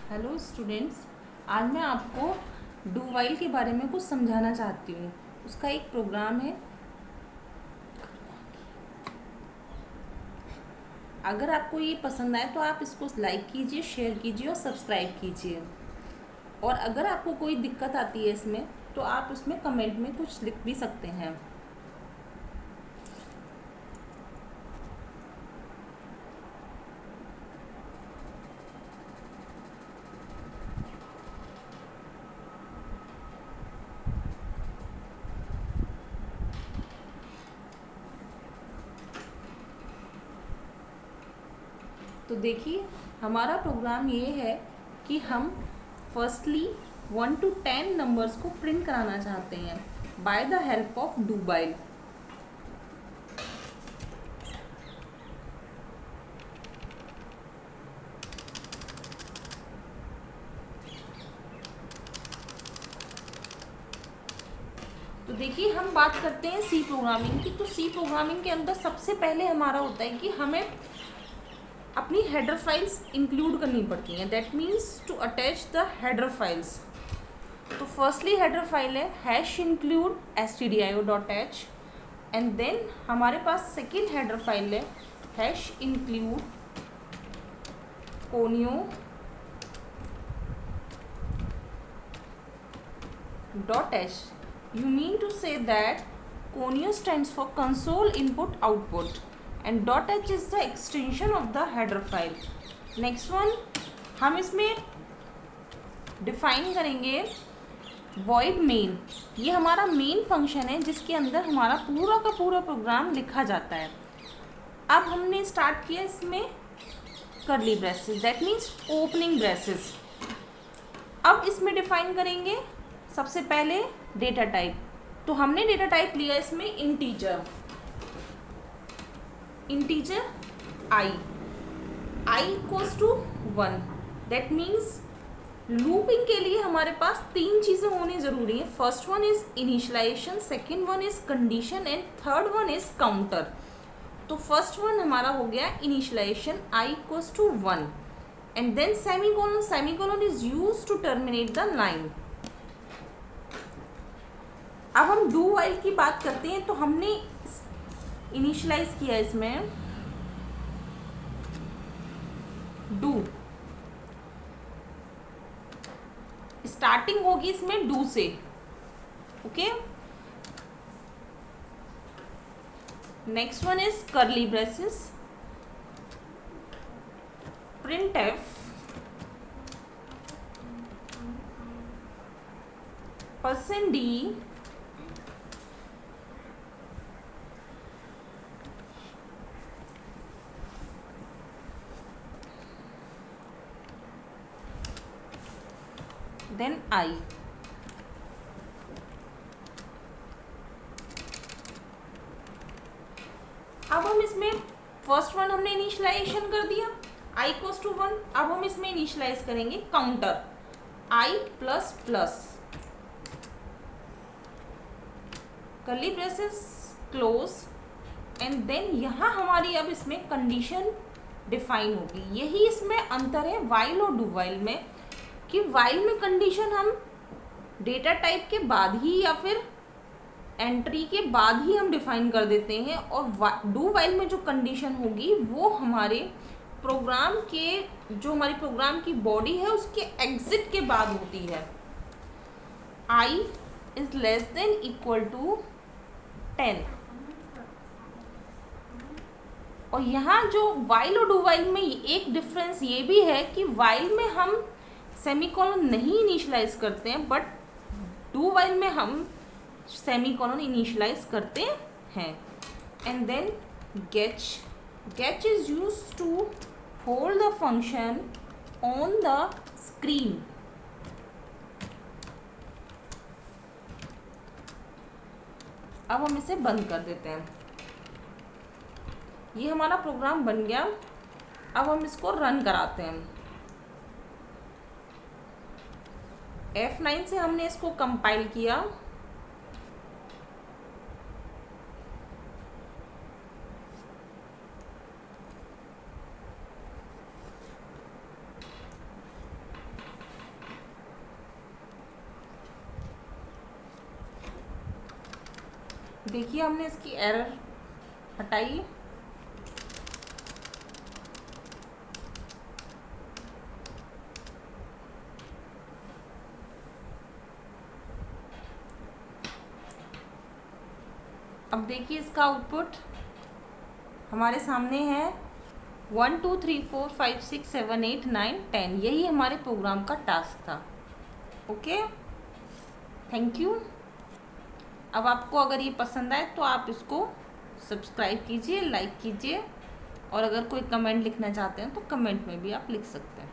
Hello students. आज मैं आपको डू वाइल के बारे में कुछ समझाना चाहती हूँ। उसका एक प्रोग्राम है। अगर आपको ये पसंद आए तो आप इसको लाइक कीजिए, शेयर कीजिए और सब्सक्राइब कीजिए। और अगर आपको कोई दिक्कत आती है इसमें तो आप उसमें कमेंट में कुछ लिख भी सकते हैं। तो देखिए, हमारा प्रोग्राम ये है कि हम फर्स्टली 1 to 10 नंबर्स को प्रिंट कराना चाहते हैं by the help of do while. तो देखिए, हम बात करते हैं सी प्रोग्रामिंग की। तो सी प्रोग्रामिंग के अंदर सबसे पहले हमारा होता है कि हमें अपनी हेडर फाइल्स इंक्लूड करनी पड़ती हैं। That means to attach the header files. तो फर्स्टली हेडर फाइल है hash include stdio.h and then हमारे पास सेकेंड हेडर फाइल है hash include conio .h. You mean to say that conio stands for console input output and .h is the extension of the header file. Next one, हम इसमें define करेंगे void main. ये हमारा main function है जिसके अंदर हमारा पूरा का पूरा प्रोग्राम लिखा जाता है। अब हमने स्टार्ट किया इसमें करली braces, that means opening braces. अब इसमें डिफाइन करेंगे सबसे पहले डेटा टाइप। तो हमने डेटा टाइप लिया इसमें integer i equals to 1। That means looping के लिए हमारे पास तीन चीज़ें होनी ज़रूरी है। First one is initialisation, second one is condition and third one is counter. तो फर्स्ट वन हमारा हो गया initialisation i equals to 1 and then semicolon. Semicolon is use to terminate the line. अब हम डू वाइल की बात करते हैं। तो हमने इनिशियलाइज किया इसमें डू, स्टार्टिंग होगी इसमें डू से। Okay, next one is curly braces, printf %d then i. अब हम इसमें फर्स्ट वन हमने इनिशियलाइजेशन कर दिया आई इक्वल्स टू 1। अब हम इसमें इनिशियलाइज करेंगे counter i plus plus, curly braces close and then यहाँ हमारी अब इसमें कंडीशन डिफाइन होगी। यही इसमें अंतर है वाइल और डू वाइल में, कि वाइल में कंडीशन हम डेटा टाइप के बाद ही या फिर एंट्री के बाद ही हम डिफाइन कर देते हैं, और डू वाइल में जो कंडीशन होगी वो हमारे प्रोग्राम के, जो हमारी प्रोग्राम की बॉडी है उसके एग्जिट के बाद होती है। I is less than equal to 10। और यहाँ जो वाइल और डू वाइल में एक डिफरेंस ये भी है कि वाइल में हम सेमीकोलन नहीं इनिशियलाइज करते हैं, बट डू वाइल में हम सेमीकोलन इनिशियलाइज करते हैं। And then getch is used to hold the function on the screen. अब हम इसे बंद कर देते हैं। ये हमारा प्रोग्राम बन गया। अब हम इसको रन कराते हैं। F9 से हमने इसको कंपाइल किया। देखिए हमने इसकी एरर हटाई। अब देखिए इसका आउटपुट हमारे सामने है 1 2 3 4 5 6 7 8 9 10। यही हमारे प्रोग्राम का टास्क था। Okay, thank you. अब आपको अगर ये पसंद आए तो आप इसको सब्सक्राइब कीजिए, लाइक कीजिए, और अगर कोई कमेंट लिखना चाहते हैं तो कमेंट में भी आप लिख सकते हैं।